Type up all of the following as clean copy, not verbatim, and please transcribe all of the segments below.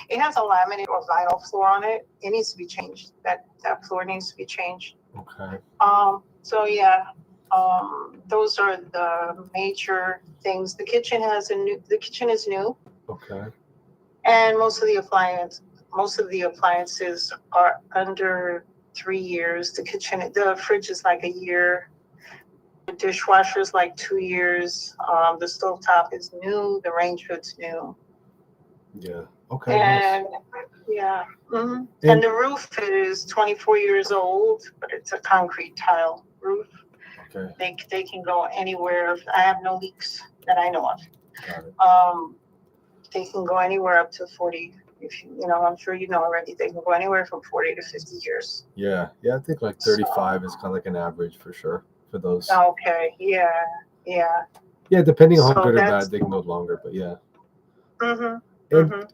It has a laminate or vinyl floor on it. It needs to be changed. That floor needs to be changed. Okay. So yeah, those are the major things. The kitchen is new, Okay. and most of the appliances are under 3 years. The fridge is like a year. The dishwasher is like 2 years. The stovetop is new. The range hood's new. Yeah. Okay. Nice. And yeah. And the roof is 24 years old, but it's a concrete tile roof. Okay. They can go anywhere. I have no leaks that I know of. Got it. They can go anywhere up to 40. If I'm sure you know already. They can go anywhere from 40 to 50 years. Yeah. Yeah. I think like 35 is kind of like an average for sure for those. Okay. Yeah. Yeah. Yeah. Depending on how So good or that's. bad, they can go longer. But yeah. Mhm.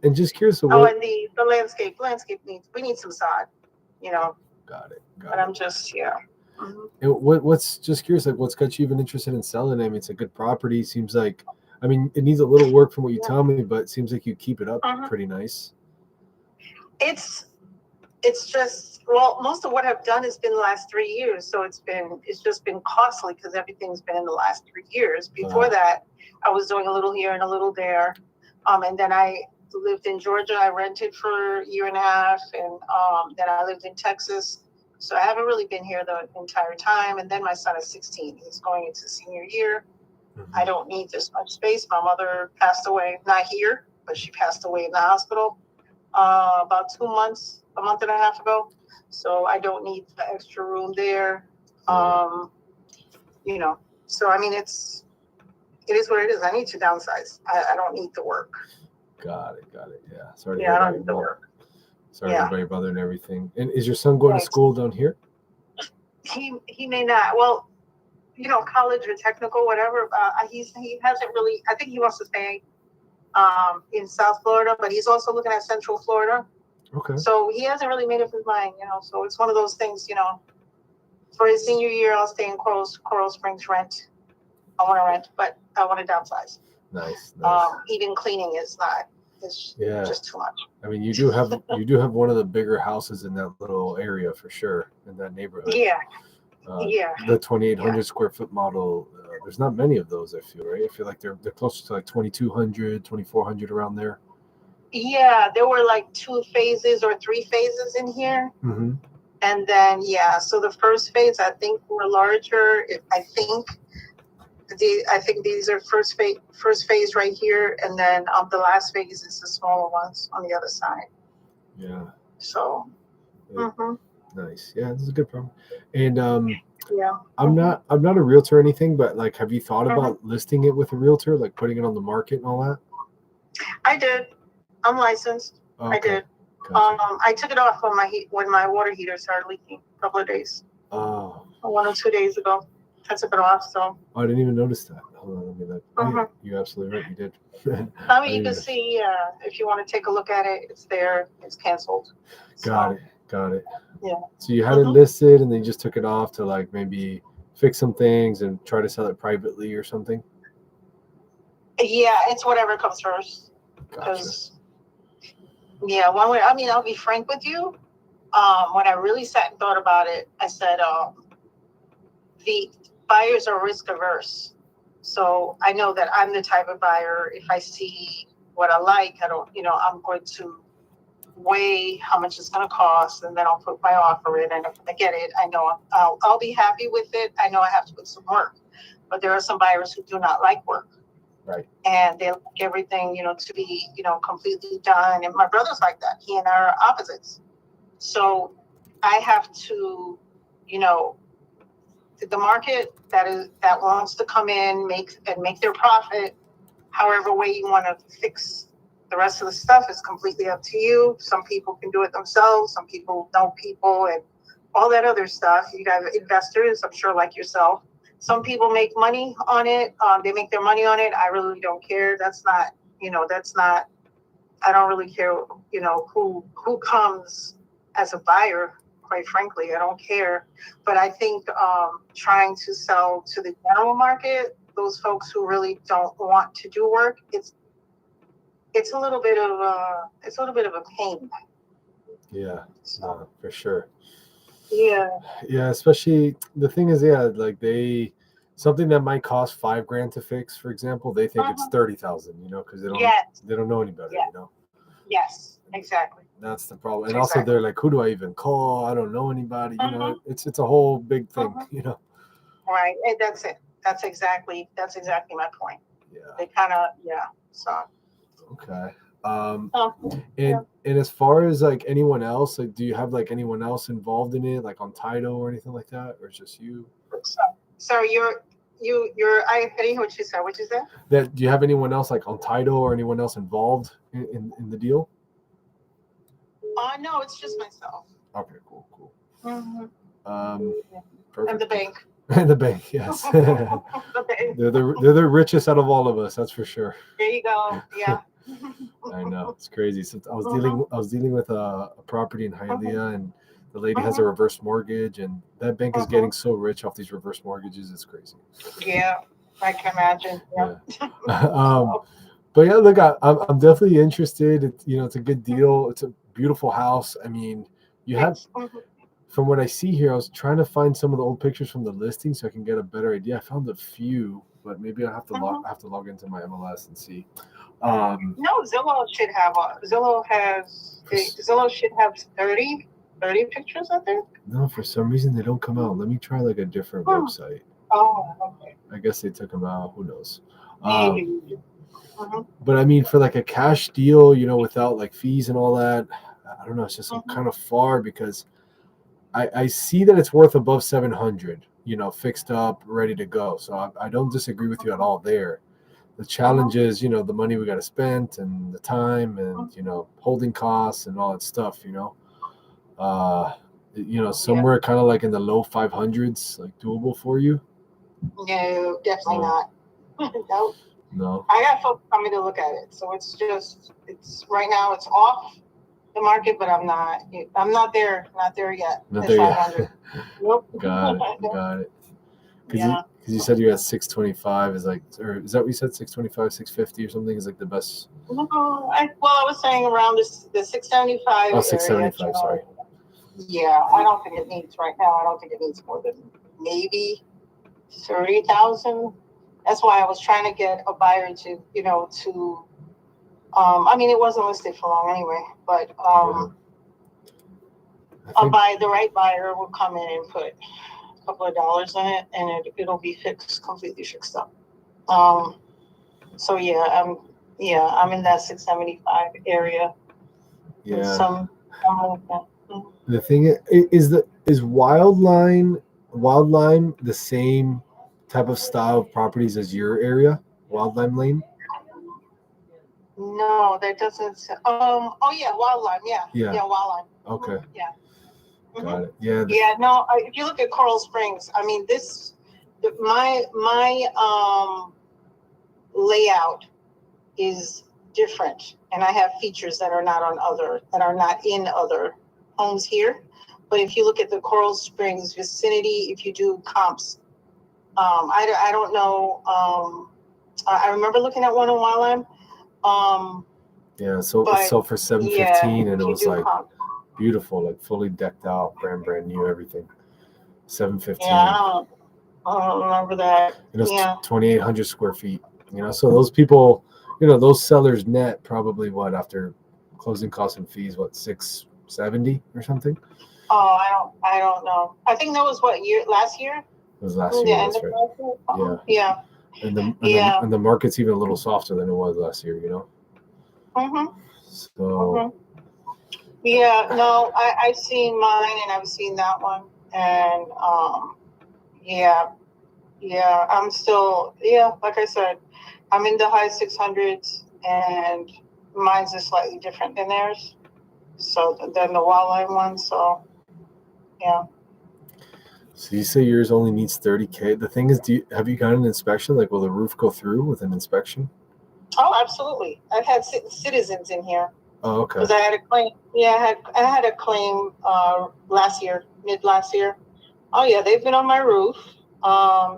And just curious, so Oh, what? and the landscape we need some sod. Got it. But I'm just yeah. And what's just curious, like what's got you even interested in selling it? I mean, it's a good property. Seems like, I mean, it needs a little work from what you tell me, but it seems like you keep it up pretty nice. It's just, well, most of what I've done has been the last 3 years, so it's just been costly because everything's been in the last 3 years. Before that, I was doing a little here and a little there, and then I lived in Georgia. I rented for a year and a half, and then I lived in Texas. So I haven't really been here the entire time. And then my son is 16; he's going into senior year. I don't need this much space. My mother passed away, not here, but she passed away in the hospital about a month and a half ago. So I don't need the extra room there. So I mean, it is what it is. I need to downsize. I don't need the work. Got it. Yeah. Sorry. Yeah, I don't need the work. Sorry about your brother and everything. And is your son going to school down here? He may not. Well, college or technical, whatever. He hasn't really. I think he wants to stay in South Florida, but he's also looking at Central Florida. Okay. So he hasn't really made up his mind, So it's one of those things, For his senior year, I'll stay in Coral Springs rent. I want to rent, but I want to downsize. Nice. Even cleaning is not. It's just too much. I mean, you do have one of the bigger houses in that little area for sure in that neighborhood. Yeah. The 2,800 square foot model. There's not many of those. I feel right. I feel like they're closer to like 2,200, 2,400 around there. Yeah, there were like 2 phases or 3 phases in here. Mm-hmm. And then, so the first phase, I think, were larger. I think these are first phase right here. And then the last phase is the smaller ones on the other side. Yeah. So. Nice. Yeah, this is a good problem. And yeah. I'm not a realtor or anything, but like, have you thought about listing it with a realtor, like putting it on the market and all that? I did. I'm licensed. Okay. I did. Gotcha. I took it off when my water heater started leaking a couple of days. Oh. 1 or 2 days ago. I took it off. So. Oh, I didn't even notice that. Hold on, let me look. Oh, you're absolutely right. You did. I mean, you can see if you want to take a look at it. It's there. It's canceled. Got it. Yeah. So you had it listed, and then you just took it off to like maybe fix some things and try to sell it privately or something. Yeah, it's whatever comes first. Gotcha. Yeah, I'll be frank with you. When I really sat and thought about it, I said, the buyers are risk averse. So I know that I'm the type of buyer, if I see what I like, I'm going to weigh how much it's going to cost, and then I'll put my offer in. And if I get it, I know I'll be happy with it. I know I have to put some work, but there are some buyers who do not like work. Right. And they like everything, to be, completely done. And my brother's like that. He and I are opposites. So I have to, the market that wants to come in, make their profit, however way you want to fix the rest of the stuff is completely up to you. Some people can do it themselves. Some people know people and all that other stuff. You got investors, I'm sure, like yourself. Some people make money on it. They make their money on it. I really don't care. I don't really care, who comes as a buyer, quite frankly. I don't care. But I think trying to sell to the general market, those folks who really don't want to do work, it's a little bit of a pain. Yeah, So, no, for sure. yeah. Yeah, especially the thing is, yeah, like something that might cost $5,000 to fix, for example, they think it's 30,000, because Yes. they don't know any better, Yes. Yes. Exactly. That's the problem. And also Exactly. they're like, who do I even call? I don't know anybody. Mhm. It's a whole big thing, Mhm. Right. And that's it. That's exactly my point. Yeah. They kind of, yeah. So. Okay. Oh, yeah. And as far as like anyone else, like, do you have like anyone else involved in it, like on title or anything like that, or it's just you? So I didn't hear what you said. What you said? That do you have anyone else like on title or anyone else involved in the deal? No, it's just myself. Okay, cool. Mm-hmm. Perfect. And the bank. And the bank, yes. The bank. They're the richest out of all of us, that's for sure. There you go. Yeah. I know, it's crazy. So I was dealing with a property in Hialeah, and the lady has a reverse mortgage, and that bank is getting so rich off these reverse mortgages, it's crazy. Yeah, I can imagine. Yeah. But yeah, look, I'm definitely interested. It's a good deal. It's a beautiful house. I mean, you have, from what I see here, I was trying to find some of the old pictures from the listing so I can get a better idea. I found a few, but maybe I have to log into my MLS and see. No, Zillow should have Zillow should have 30 pictures out there. No, for some reason they don't come out. Let me try like a different website. Oh, okay. I guess they took them out. Who knows? Maybe. But I mean, for like a cash deal, without like fees and all that, I don't know. It's just kind of far because I see that it's worth above 700. Fixed up, ready to go. So I don't disagree with you at all there. The challenge is, the money we got to spend and the time and, holding costs and all that stuff, somewhere kind of like in the low 500s, like doable for you. No, definitely not. Nope. No. I got folks coming to look at it. So it's right now it's off the market, but I'm not there yet. Not there yet. Nope. Got it. Yeah. Because you said you're at 625 is like, or is that what you said? 625, 650 or something is like the best. No, I was saying around the 675. Oh, 675. Area, sorry. Yeah, I don't think it needs right now. I don't think it needs more than maybe 30,000. That's why I was trying to get a buyer to. I mean, it wasn't listed for long anyway, but the right buyer will come in and put a couple of dollars in it, and it'll be completely fixed up. So I'm in that 675 area. Yeah. Like the thing is Wildline the same type of style of properties as your area, Wildline Lane? No, that doesn't. Oh yeah, Wildline. Yeah, Wildline. Okay. Yeah. Got it. Yeah. Yeah. No, if you look at Coral Springs, I mean, my layout is different, and I have features that are not in other homes here. But if you look at the Coral Springs vicinity, if you do comps, I don't know. I remember looking at one in Wildline. Yeah, so it sold for $715, and it was like beautiful, like fully decked out, brand new, everything. $715. Yeah, I don't remember that. It was 2,800 square feet. So those people, those sellers net probably what after closing costs and fees, what, 670 or something? Oh, I don't know. I think that was last year? It was last year. That's right. Yeah. And the market's even a little softer than it was last year, So. Yeah, no, I've seen mine and I've seen that one, and I'm still like I said, I'm in the high 600s, and mine's is slightly different than theirs, so than the Wildline one. So yeah. So you say yours only needs 30K. The thing is, have you got an inspection? Like, will the roof go through with an inspection? Oh, absolutely. I've had citizens in here. Oh, okay. Because I had a claim. Yeah, I had a claim mid last year. Oh yeah, they've been on my roof.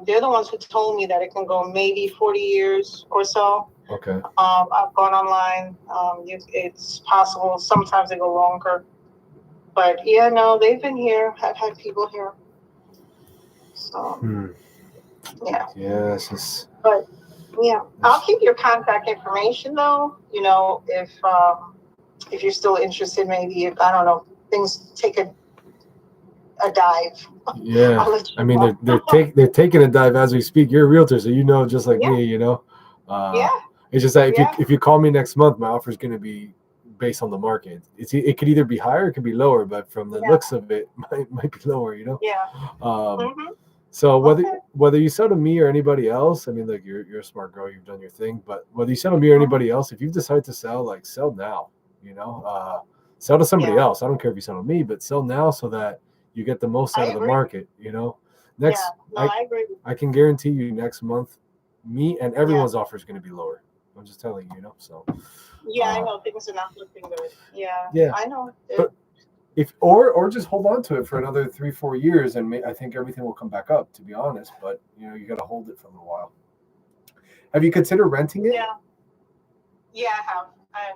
They're the ones who told me that it can go maybe 40 years or so. Okay. I've gone online. It's possible. Sometimes they go longer. But yeah, no, they've been here. I've had people here. So yeah. Yeah, it's just. But yeah, I'll keep your contact information though. If you're still interested, maybe if I don't know things take a dive. Yeah, I'll let you I mean know. they're taking a dive as we speak. You're a realtor, so you know just like Yeah. me. Yeah. It's just that Yeah. if you call me next month, my offer is going to be based on the market. It could either be higher, it could be lower, but from the looks of it, might be lower. Yeah. So Okay. whether you sell to me or anybody else, I mean, like you're a smart girl, you've done your thing. But whether you sell to me or anybody else, if you've decided to sell, like sell now. Sell to somebody else. I don't care if you sell to me, but sell now so that you get the most out of the market. Next, I agree. I can guarantee you next month, me and everyone's offer is going to be lower. I'm just telling you, so. Yeah, I know things are not looking good. Yeah. Yeah. I know. But or just hold on to it for another 3-4 years, and I think everything will come back up. To be honest, but you got to hold it for a little while. Have you considered renting it? Yeah, I have.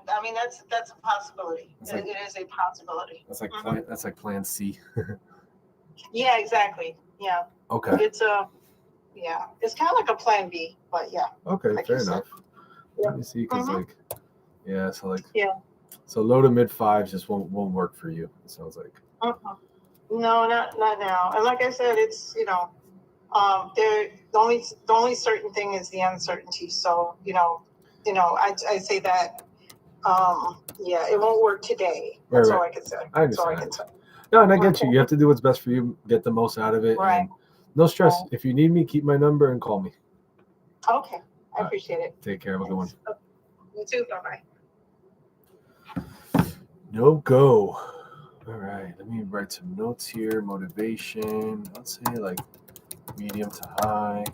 I mean, that's a possibility. It is a possibility. That's like that's like Plan C. Yeah, exactly. Yeah. Okay. It's it's kind of like a Plan B, but yeah. Okay, like fair enough. Yeah. Let me see, because yeah. So low to mid fives just won't work for you. It sounds like. No, not now. And like I said, it's the only certain thing is the uncertainty. So I say that it won't work today. That's all I can say. I understand. No, and I get you. You have to do what's best for you, get the most out of it. Right. And no stress. Right. If you need me, keep my number and call me. Okay. I appreciate it. Take care. Have a good one. You too. Bye-bye. No go. All right. Let me write some notes here. Motivation. Let's say like medium to high.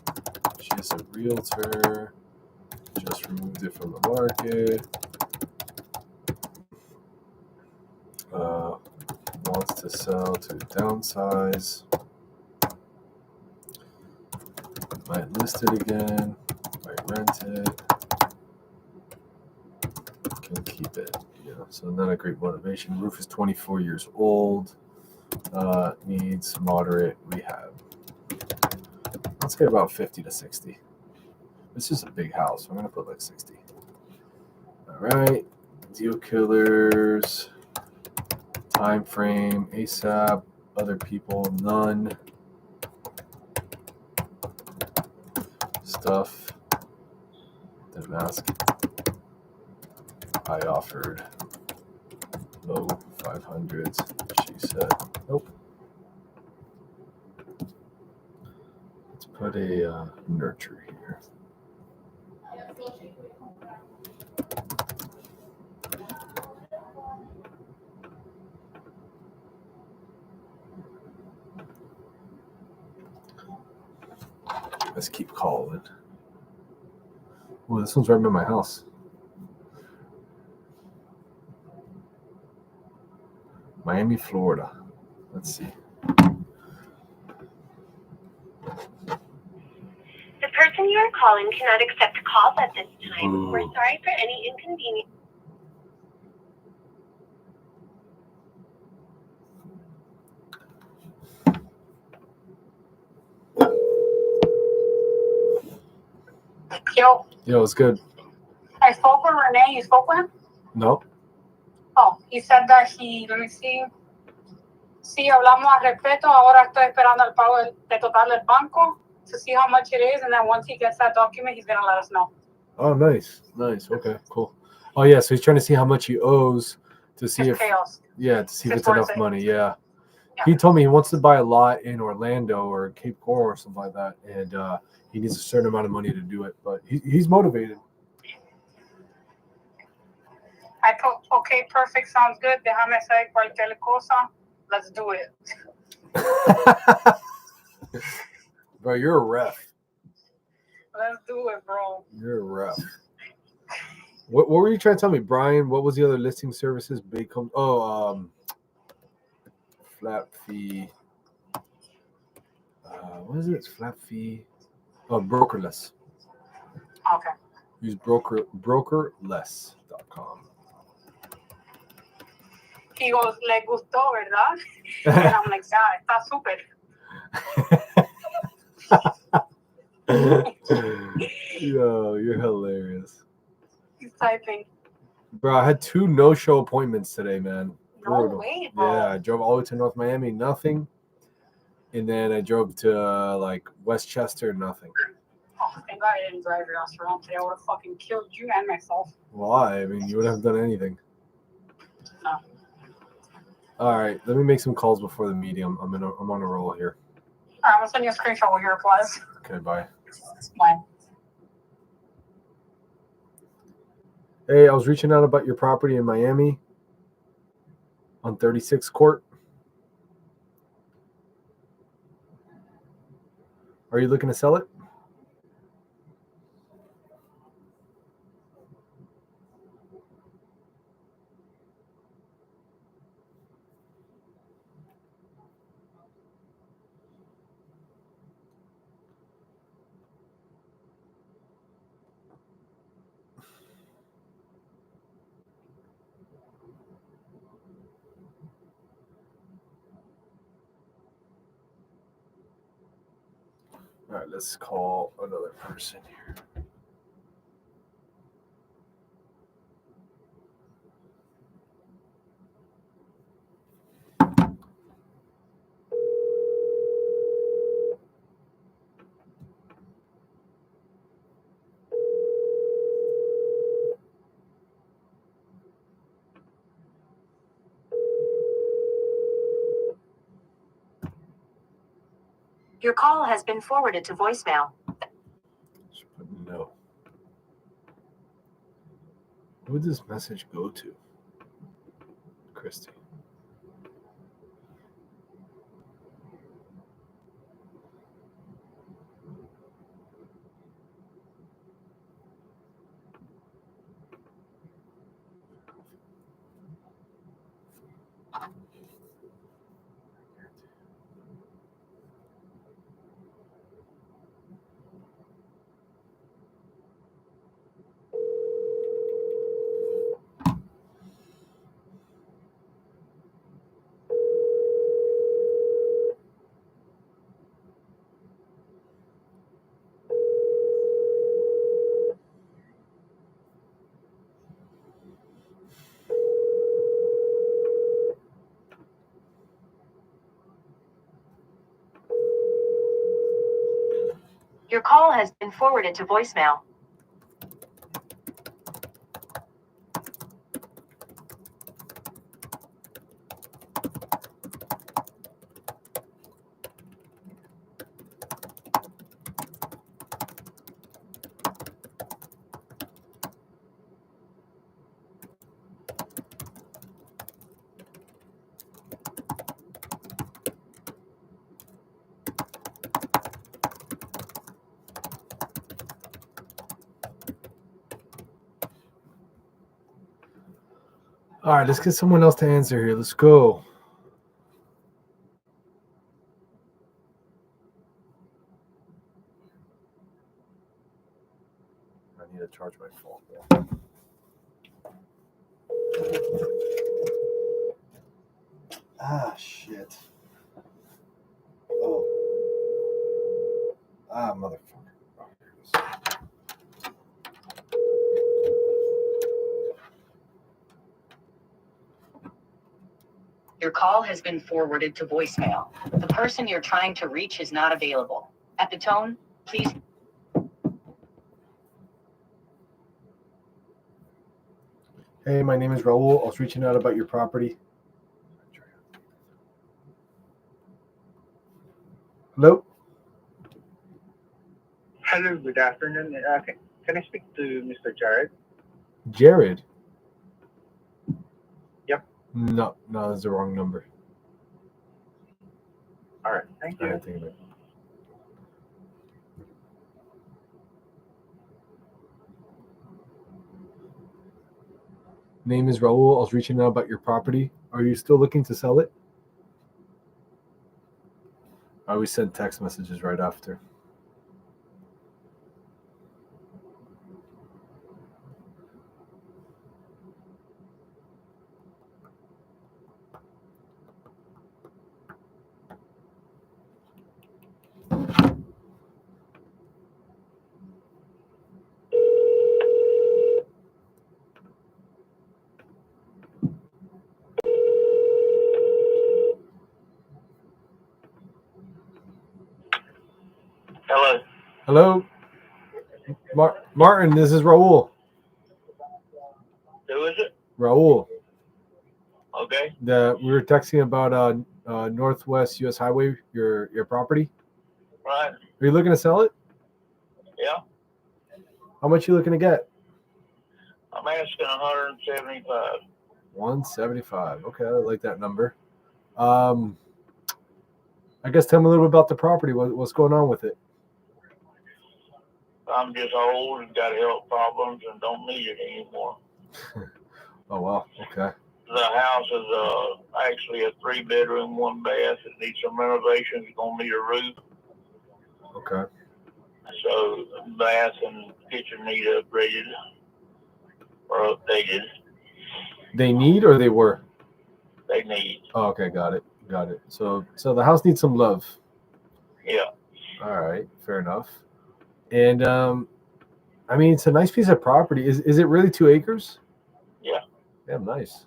She's a realtor. Just removed it from the market. Wants to sell to downsize. Might list it again. Might rent it. Can keep it. So not a great motivation. Roof is 24 years old. Needs moderate rehab. Let's get about 50 to 60. This is a big house. I'm gonna put like 60. All right. Deal killers. Time frame. ASAP. Other people. None. Stuff. The mask. I offered. Low 500s. She said nope. Let's put a nurture here. Let's keep calling. Well, this one's right by my house. Miami, Florida. Let's see. The person you are calling cannot accept calls at this time. We're sorry for any inconvenience. Yo, it's good. I spoke with Renee. You spoke with him? No. Oh, he said that let me see. Sí, hablamos al respecto. Ahora estoy esperando el pago de total del banco to see how much it is. And then once he gets that document, he's going to let us know. Oh, nice. Okay, cool. Oh, yeah. So he's trying to see how much he owes to see if it's enough money. Yeah. He told me he wants to buy a lot in Orlando or Cape Coral or something like that. And he needs a certain amount of money to do it. But he's motivated. I thought, okay, perfect. Sounds good. Déjame saber cualquier cosa. Let's do it. Bro, you're a ref. Let's do it, bro. You're a ref. What were you trying to tell me, Brian? What was the other listing services? Flat fee. What is it? Flat fee. Oh, brokerless. Okay. Use brokerless.com. He goes, le gustó, ¿verdad? And I'm like, yeah, está súper. Yo, you're hilarious. He's typing. Bro, I had 2 no-show appointments today, man. No Brutal. way, bro. Yeah, I drove all the way to North Miami, nothing. And then I drove to like Westchester, nothing. Oh, thank God I didn't drive your ass around today. I would have fucking killed you and myself. Why? I mean, you wouldn't have done anything. No. All right, let me make some calls before the meeting. I'm on a roll here. All right, I'm going to send you a screenshot with your replies. Okay, bye. Bye. Hey, I was reaching out about your property in Miami on 36th Court. Are you looking to sell it? All right, let's call another person here. Your call has been forwarded to voicemail. Just put no. Who would this message go to? Christy. Your call has been forwarded to voicemail. All right, let's get someone else to answer here. Let's go. I need to charge my phone. Ah, shit. Oh. Ah, motherfucker. Oh, here it is. Your call has been forwarded to voicemail. The person you're trying to reach is not available. At the tone, please. Hey, my name is Raul. I was reaching out about your property. Hello? Hello, good afternoon. Can I speak to Mr. Jared? Jared? Yep. No, that's the wrong number. All right, thank All you. right, think of it. Name is Raul. I was reaching out about your property. Are you still looking to sell it? I always send text messages right after. Hello, Martin. This is Raul. Who is it? Raul. Okay. We were texting about Northwest U.S. Highway, your property. Right. Are you looking to sell it? Yeah. How much you looking to get? I'm asking 175. 175. Okay, I like that number. I guess tell me a little bit about the property. What's going on with it? I'm just old and got health problems and don't need it anymore. Oh wow. Okay. The house is actually a 3-bedroom, 1 bath. It needs some renovations. It's gonna need a roof. Okay. So bath and kitchen need upgraded or updated. They need or they were? They need. Oh, okay, got it. So the house needs some love. Yeah. All right, fair enough. And I mean, it's a nice piece of property. Is it really 2 acres? Yeah. Yeah, nice.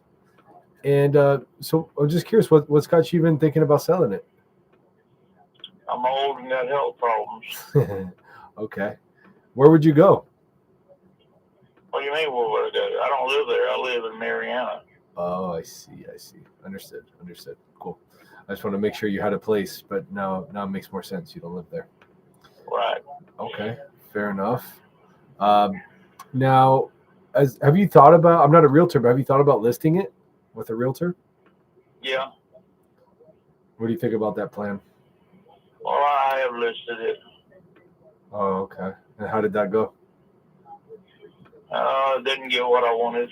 And so I'm just curious, what's got you even thinking about selling it? I'm old and got health problems. Okay. Where would you go? What do you mean where would I go? I don't live there. I live in Mariana. Oh, I see. Understood. Cool. I just want to make sure you had a place, but now it makes more sense. You don't live there. Right. Okay, fair enough. Now, have you thought about? I'm not a realtor, but have you thought about listing it with a realtor? Yeah. What do you think about that plan? Well, I have listed it. Oh, okay. And how did that go? Didn't get what I wanted.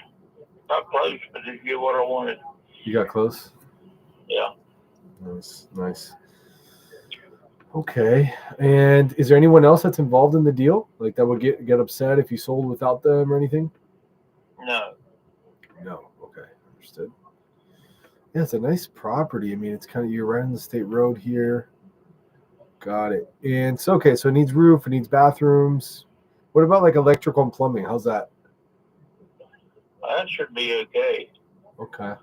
Not close, but didn't get what I wanted. You got close? Yeah. Nice. Okay. And is there anyone else that's involved in the deal? Like that would get upset if you sold without them or anything? No. No. Okay. Understood. Yeah, it's a nice property. I mean, it's kind of, you're right on the state road here. Got it. And so, okay, so it needs roof, it needs bathrooms. What about like electrical and plumbing? How's that? That should be okay. Okay.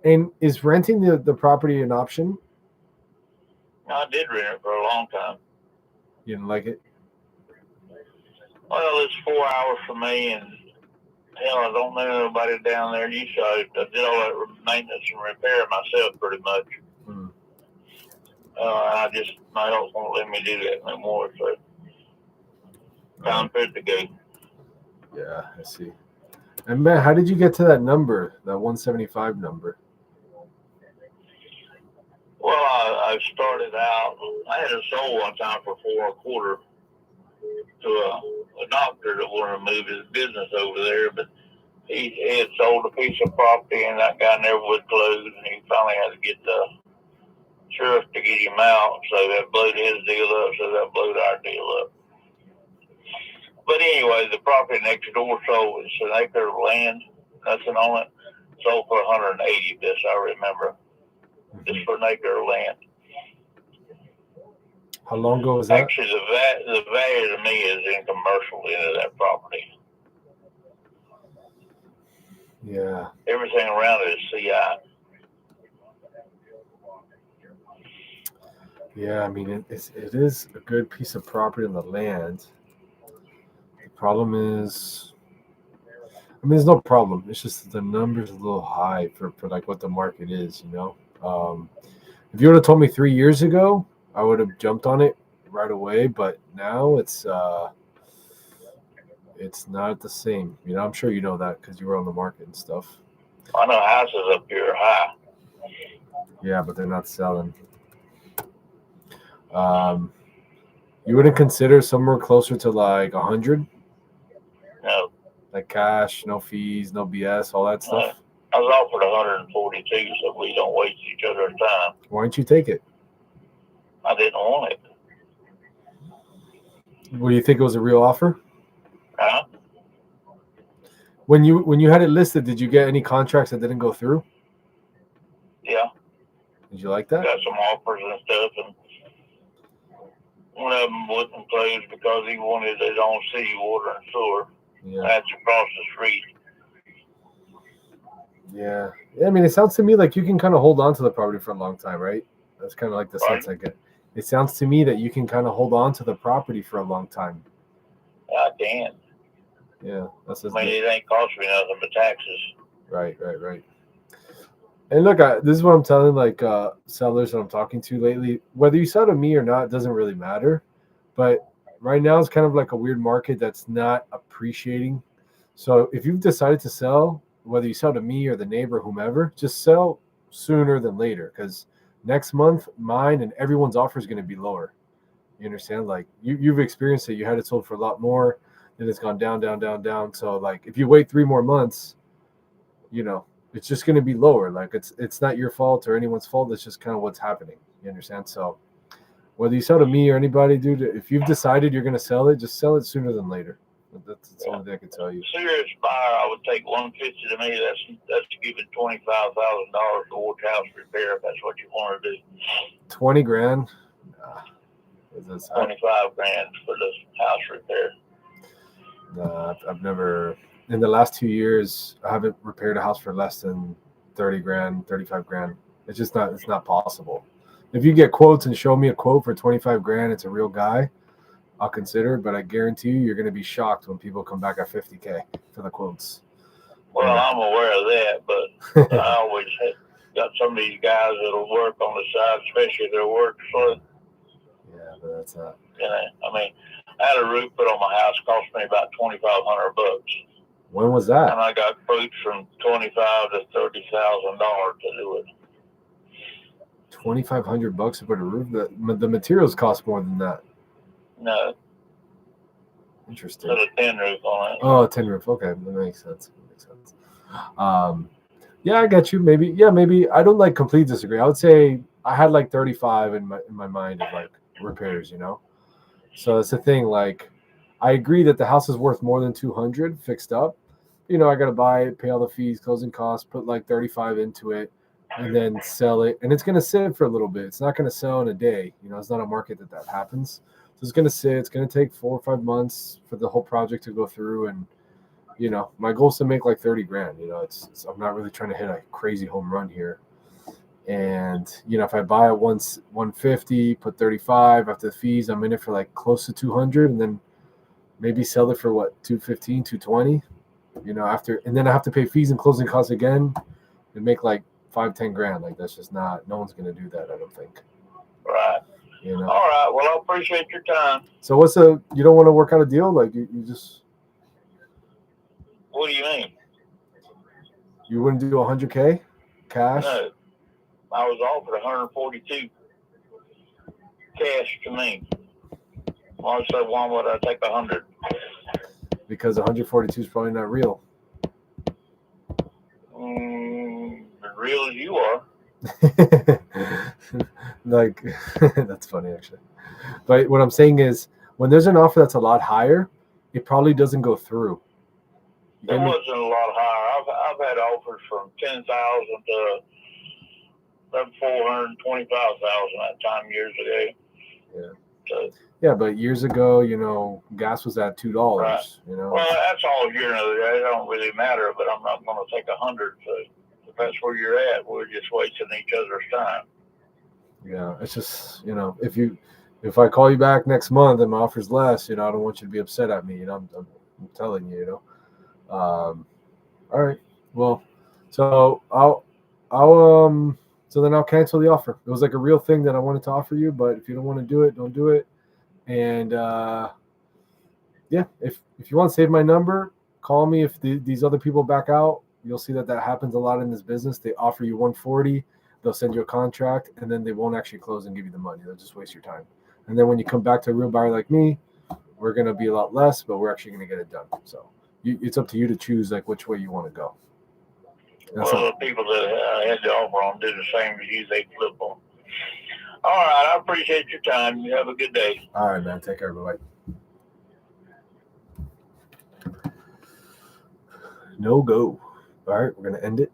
And is renting the property an option? I did rent it for a long time. You didn't like it? Well, it's 4 hours for me, and hell, I don't know nobody down there. So I did all that maintenance and repair myself pretty much. Hmm. My health won't let me do that no more. So time for it to go. Yeah, I see. And Matt, how did you get to that number, that 175 number? Well, I started out. I had a sold one time for 4.25 to a doctor that wanted to move his business over there, but he had sold a piece of property, and that guy never would close, and he finally had to get the sheriff to get him out. So that blowed his deal up. So that blowed our deal up. But anyway, the property next door sold. It's an acre of land, nothing on it. Sold for 180. This I remember. Just for an acre of land. How long ago was that? Actually, the value to me is in commercial end of that property. Yeah. Everything around it is CI. Yeah, I mean, it is a good piece of property on the land. The problem is, I mean, there's no problem. It's just the number's a little high for like what the market is, you know? If you would have told me 3 years ago, I would have jumped on it right away, but now it's not the same. You know, I'm sure you know that because you were on the market and stuff. I know houses up here are high. Yeah, but they're not selling. You wouldn't consider somewhere closer to like 100? No. Like cash, no fees, no BS, all that stuff? I was offered 142, so we don't waste each other's time. Why didn't you take it? I didn't want it. What do you think it was a real offer? Huh? When you had it listed, did you get any contracts that didn't go through? Yeah. Did you like that? Got some offers and stuff, and one of them wouldn't close because he wanted his own city water and sewer. Yeah. That's across the street. Yeah. I mean, it sounds to me like you can kind of hold on to the property for a long time, right? That's kind of like the sense I get. it sounds to me that you can kind of hold on to the property for a long time. I can. Yeah, that's I mean, it ain't cost me nothing but taxes. Right. And look, this is what I'm telling like sellers that I'm talking to lately. Whether you sell to me or not doesn't really matter. But right now it's kind of like a weird market that's not appreciating. So if you've decided to sell, whether you sell to me or the neighbor, whomever, just sell sooner than later, because next month mine and everyone's offer is going to be lower. You understand? Like you've experienced it. You had it sold for a lot more, then it's gone down. So like if you wait 3 more months, it's just going to be lower. Like it's not your fault or anyone's fault. It's just kind of what's happening. You understand? So whether you sell to me or anybody, dude, if you've decided you're going to sell it, just sell it sooner than later. That's the only thing I can tell you. Serious buyer, I would take 150 to me. That's giving $25,000 towards house repair if that's what you want to do. 20 grand. 25 grand for the house repair. I've never, in the last 2 years, I haven't repaired a house for less than 30 grand, 35 grand. It's not possible. If you get quotes and show me a quote for 25 grand, it's a real guy, I'll consider it, but I guarantee you're going to be shocked when people come back at 50K for the quotes. Well, yeah. I'm aware of that, but I always got some of these guys that'll work on the side, especially if they're work for. Yeah, but that's not. I mean, I had a roof put on my house, cost me about $2,500. When was that? And I got quotes from $25,000 to $30,000 to do it. $2,500 to put a roof. The materials cost more than that. No. Interesting. Put a tin roof on it. Oh, a tin roof. Okay, that makes sense. Yeah, I get you. Maybe I don't like completely disagree. I would say I had like 35 in my mind of like repairs, So that's the thing. Like, I agree that the house is worth more than 200 fixed up. I got to buy it, pay all the fees, closing costs, put like 35 into it, and then sell it. And it's going to sit for a little bit. It's not going to sell in a day. It's not a market that happens. So it's going to sit. It's going to take 4 or 5 months for the whole project to go through. And, my goal is to make like 30 grand. I'm not really trying to hit a crazy home run here. And, if I buy it once 150, put 35 after the fees, I'm in it for like close to 200, and then maybe sell it for what, 215, 220, after, and then I have to pay fees and closing costs again and make like 5-10 grand. Like, that's just no one's going to do that, I don't think. Right. All right. Well, I appreciate your time. So you don't want to work out a deal? Like you just. What do you mean? You wouldn't do 100K cash? No. I was offered 142 cash to me. Well, I said, why would I take 100? Because 142 is probably not real. As real as you are. Like, that's funny actually. But what I'm saying is, when there's an offer that's a lot higher, it probably doesn't go through. It wasn't a lot higher. I've had offers from 10,000 to 425,000 that time years ago. Yeah. So, yeah, but years ago, gas was at $2. Right. Well, that's all here and there. It don't really matter. But I'm not going to take 100. So if that's where you're at, we're just wasting each other's time. Yeah, it's just if I call you back next month and my offer's less, I don't want you to be upset at me. I'm telling you, all right. Well, so so then I'll cancel the offer. It was like a real thing that I wanted to offer you, but if you don't want to do it, don't do it. And yeah, if you want to save my number, call me. If these other people back out, you'll see that happens a lot in this business. They offer you 140, they'll send you a contract, and then they won't actually close and give you the money. They'll just waste your time. And then when you come back to a real buyer like me, we're going to be a lot less, but we're actually going to get it done. So it's up to you to choose like which way you want to go. The people that had the offer on do the same as you. They flip on. All right. I appreciate your time. You have a good day. All right, man. Take care. Bye-bye. No go. All right. We're going to end it.